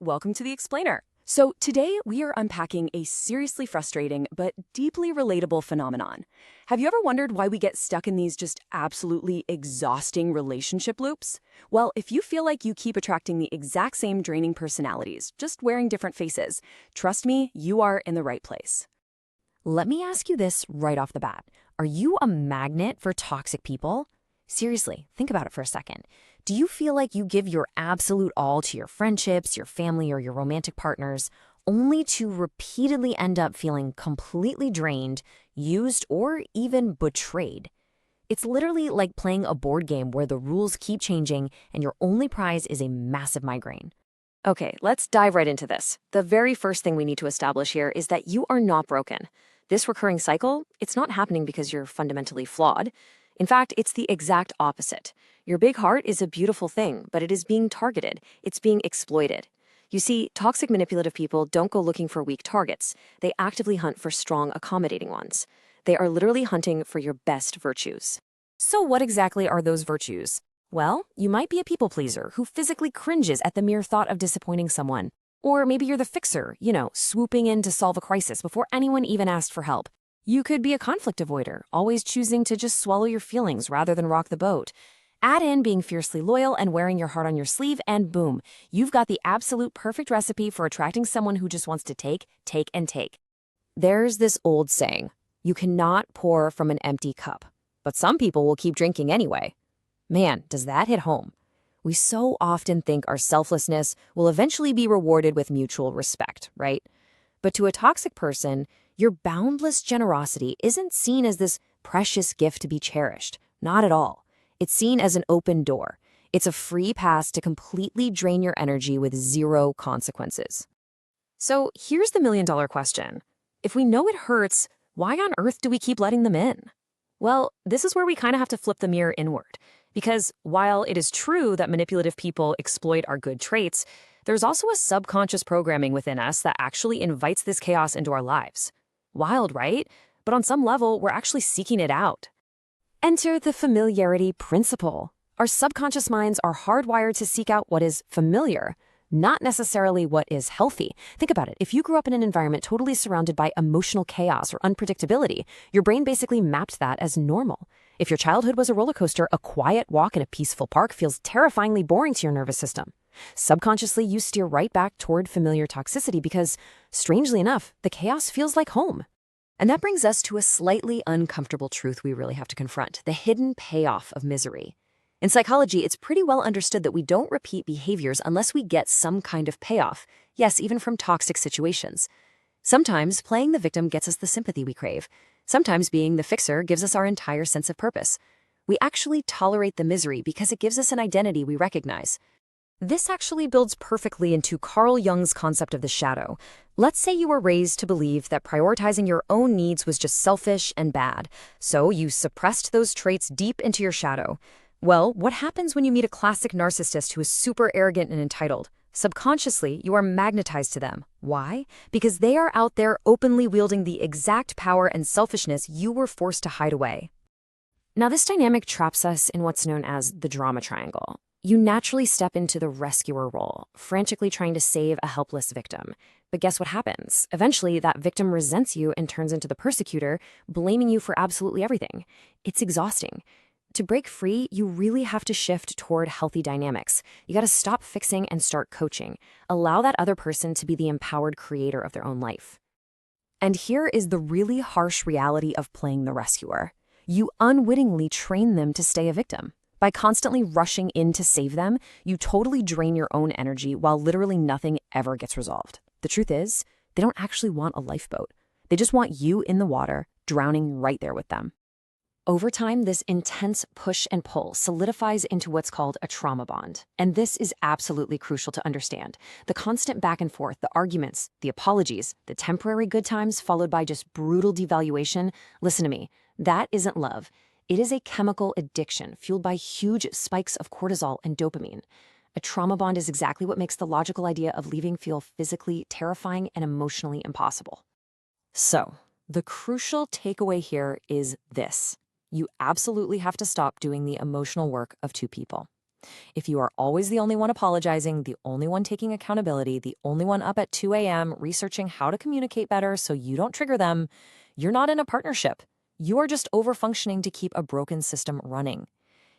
welcome to the Explainer. So today we are unpacking a seriously frustrating but deeply relatable phenomenon. Have you ever wondered why we get stuck in these just absolutely exhausting relationship loops? Well, if you feel like you keep attracting the exact same draining personalities, just wearing different faces, trust me, you are in the right place. Let me ask you this right off the bat. Are you a magnet for toxic people? Seriously, think about it for a second. Do you feel like you give your absolute all to your friendships, your family, or your romantic partners, only to repeatedly end up feeling completely drained, used, or even betrayed? It's literally like playing a board game where the rules keep changing and your only prize is a massive migraine. Okay, let's dive right into this. The very first thing we need to establish here is that you are not broken. This recurring cycle, it's not happening because you're fundamentally flawed. In fact, it's the exact opposite. Your big heart is a beautiful thing, but it is being targeted. It's being exploited. You see, toxic manipulative people don't go looking for weak targets. They actively hunt for strong, accommodating ones. They are literally hunting for your best virtues. So what exactly are those virtues? Well, you might be a people pleaser who physically cringes at the mere thought of disappointing someone. Or maybe you're the fixer, swooping in to solve a crisis before anyone even asked for help. You could be a conflict avoider, always choosing to just swallow your feelings rather than rock the boat. Add in being fiercely loyal and wearing your heart on your sleeve, and boom, you've got the absolute perfect recipe for attracting someone who just wants to take, and take. There's this old saying, you cannot pour from an empty cup, but some people will keep drinking anyway. Man, does that hit home. We so often think our selflessness will eventually be rewarded with mutual respect, right? But to a toxic person, your boundless generosity isn't seen as this precious gift to be cherished. Not at all. It's seen as an open door. It's a free pass to completely drain your energy with zero consequences. So here's the million-dollar question. If we know it hurts, why on earth do we keep letting them in? Well, this is where we kind of have to flip the mirror inward. Because while it is true that manipulative people exploit our good traits, there's also a subconscious programming within us that actually invites this chaos into our lives. Wild, right? But on some level, we're actually seeking it out. Enter the familiarity principle. Our subconscious minds are hardwired to seek out what is familiar, not necessarily what is healthy. Think about it. If you grew up in an environment totally surrounded by emotional chaos or unpredictability, your brain basically mapped that as normal. If your childhood was a roller coaster, a quiet walk in a peaceful park feels terrifyingly boring to your nervous system. Subconsciously, you steer right back toward familiar toxicity because, strangely enough, the chaos feels like home. And that brings us to a slightly uncomfortable truth we really have to confront, the hidden payoff of misery. In psychology, it's pretty well understood that we don't repeat behaviors unless we get some kind of payoff, yes, even from toxic situations. Sometimes playing the victim gets us the sympathy we crave. Sometimes being the fixer gives us our entire sense of purpose. We actually tolerate the misery because it gives us an identity we recognize. This actually builds perfectly into Carl Jung's concept of the shadow. Let's say you were raised to believe that prioritizing your own needs was just selfish and bad, so you suppressed those traits deep into your shadow. Well, what happens when you meet a classic narcissist who is super arrogant and entitled? Subconsciously, you are magnetized to them. Why? Because they are out there openly wielding the exact power and selfishness you were forced to hide away. Now, this dynamic traps us in what's known as the drama triangle. You naturally step into the rescuer role, frantically trying to save a helpless victim. But guess what happens? Eventually, that victim resents you and turns into the persecutor, blaming you for absolutely everything. It's exhausting. To break free, you really have to shift toward healthy dynamics. You got to stop fixing and start coaching. Allow that other person to be the empowered creator of their own life. And here is the really harsh reality of playing the rescuer. You unwittingly train them to stay a victim. By constantly rushing in to save them, you totally drain your own energy while literally nothing ever gets resolved. The truth is, they don't actually want a lifeboat. They just want you in the water, drowning right there with them. Over time, this intense push and pull solidifies into what's called a trauma bond. And this is absolutely crucial to understand. The constant back and forth, the arguments, the apologies, the temporary good times followed by just brutal devaluation. Listen to me, that isn't love. It is a chemical addiction fueled by huge spikes of cortisol and dopamine. A trauma bond is exactly what makes the logical idea of leaving feel physically terrifying and emotionally impossible. So, the crucial takeaway here is this. You absolutely have to stop doing the emotional work of two people. If you are always the only one apologizing, the only one taking accountability, the only one up at 2 a.m. researching how to communicate better so you don't trigger them, you're not in a partnership. You are just overfunctioning to keep a broken system running.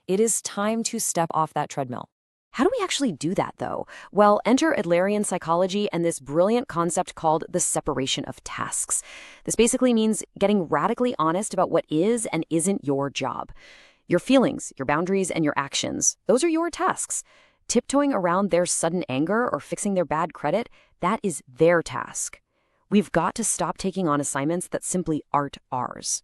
It is time to step off that treadmill. How do we actually do that, though? Well, enter Adlerian psychology and this brilliant concept called the separation of tasks. This basically means getting radically honest about what is and isn't your job. Your feelings, your boundaries, and your actions, those are your tasks. Tiptoeing around their sudden anger or fixing their bad credit, that is their task. We've got to stop taking on assignments that simply aren't ours.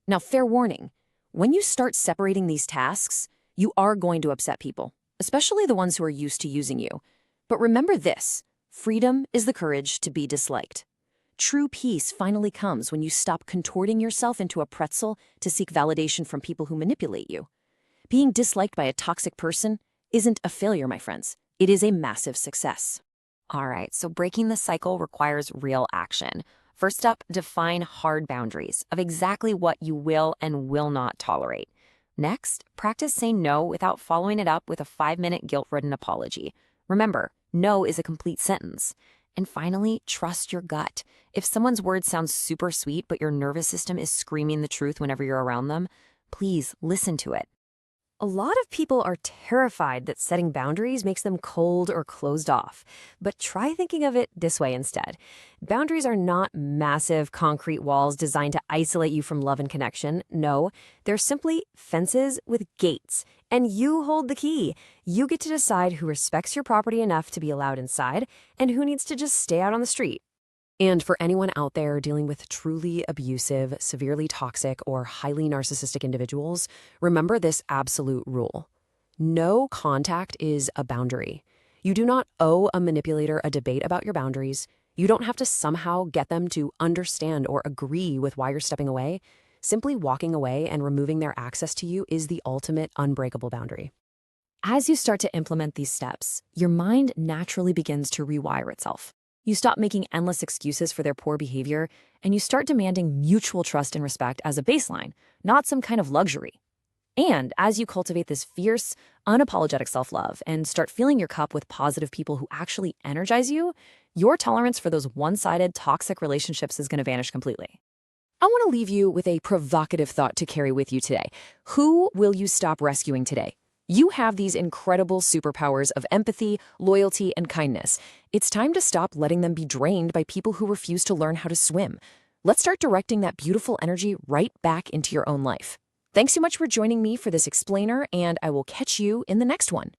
Now, fair warning, when you start separating these tasks, you are going to upset people, especially the ones who are used to using you. But remember this, freedom is the courage to be disliked. True peace finally comes when you stop contorting yourself into a pretzel to seek validation from people who manipulate you. Being disliked by a toxic person isn't a failure, my friends. It is a massive success. All right, so breaking the cycle requires real action. First up, define hard boundaries of exactly what you will and will not tolerate. Next, practice saying no without following it up with a 5-minute guilt-ridden apology. Remember, no is a complete sentence. And finally, trust your gut. If someone's words sound super sweet, but your nervous system is screaming the truth whenever you're around them, please listen to it. A lot of people are terrified that setting boundaries makes them cold or closed off. But try thinking of it this way instead. Boundaries are not massive concrete walls designed to isolate you from love and connection. No, they're simply fences with gates. And you hold the key. You get to decide who respects your property enough to be allowed inside and who needs to just stay out on the street. And for anyone out there dealing with truly abusive, severely toxic, or highly narcissistic individuals, remember this absolute rule. No contact is a boundary. You do not owe a manipulator a debate about your boundaries. You don't have to somehow get them to understand or agree with why you're stepping away. Simply walking away and removing their access to you is the ultimate unbreakable boundary. As you start to implement these steps, your mind naturally begins to rewire itself. You stop making endless excuses for their poor behavior, and you start demanding mutual trust and respect as a baseline, not some kind of luxury. And as you cultivate this fierce, unapologetic self-love and start filling your cup with positive people who actually energize you, your tolerance for those one-sided, toxic relationships is going to vanish completely. I want to leave you with a provocative thought to carry with you today. Who will you stop rescuing today? You have these incredible superpowers of empathy, loyalty, and kindness. It's time to stop letting them be drained by people who refuse to learn how to swim. Let's start directing that beautiful energy right back into your own life. Thanks so much for joining me for this explainer, and I will catch you in the next one.